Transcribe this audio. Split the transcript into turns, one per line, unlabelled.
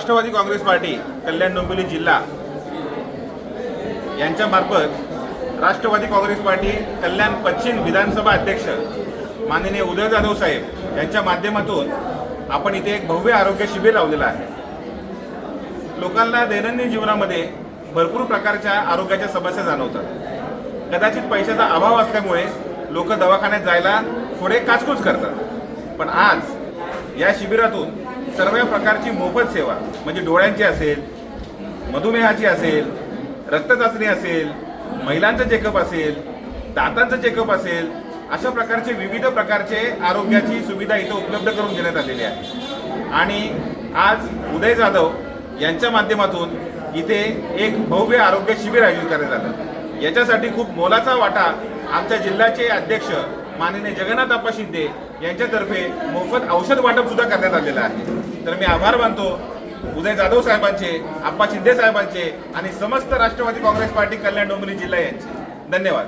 Rashtrawadi Congress party Kalyan Dombivli जिल्हा यांच्यामार्फत Rashtrawadi Congress party कल्याण पश्चिम विधानसभा अध्यक्ष माननीय उदय जाधव साहेब यांच्या माध्यमातून आपण इथे एक भव्य आरोग्य शिबिर लावलेलं आहे। लोकांना दैनंदिन जीवनामध्ये भरपूर प्रकारच्या आरोग्याच्या समस्या जाणवतात। कदाचित पैशाचा अभाव असल्यामुळे लोक दवाखान्यात जायला थोडे काचकूच करतात, पण आज या शिबिरातून सर्व प्रकारची मोफत सेवा म्हणजे डोळ्यांची असेल, मधुमेहाची असेल, रक्त चाचणी असेल, महिलांचं चेकअप असेल, दातांचं चेकअप असेल, अशा प्रकारचे विविध प्रकारचे आरोग्याची सुविधा इथं उपलब्ध करून देण्यात आलेली आहे। आणि आज उदय जाधव यांच्या माध्यमातून इथे एक भव्य आरोग्य शिबिर आयोजित करण्यात आलं। याच्यासाठी खूप मोलाचा वाटा आमच्या जिल्ह्याचे अध्यक्ष माननीय जगन्नाथ आप्पा शिंदे यांच्यातर्फे मोफत औषध वाटप सुद्धा करण्यात आलेलं आहे। तर मी आभार मानतो उदय जाधव साहेबांचे, आप्पा शिंदे साहेबांचे आणि समस्त राष्ट्रवादी काँग्रेस पार्टी कल्याण डोंबिवली जिल्हा यांचे। धन्यवाद।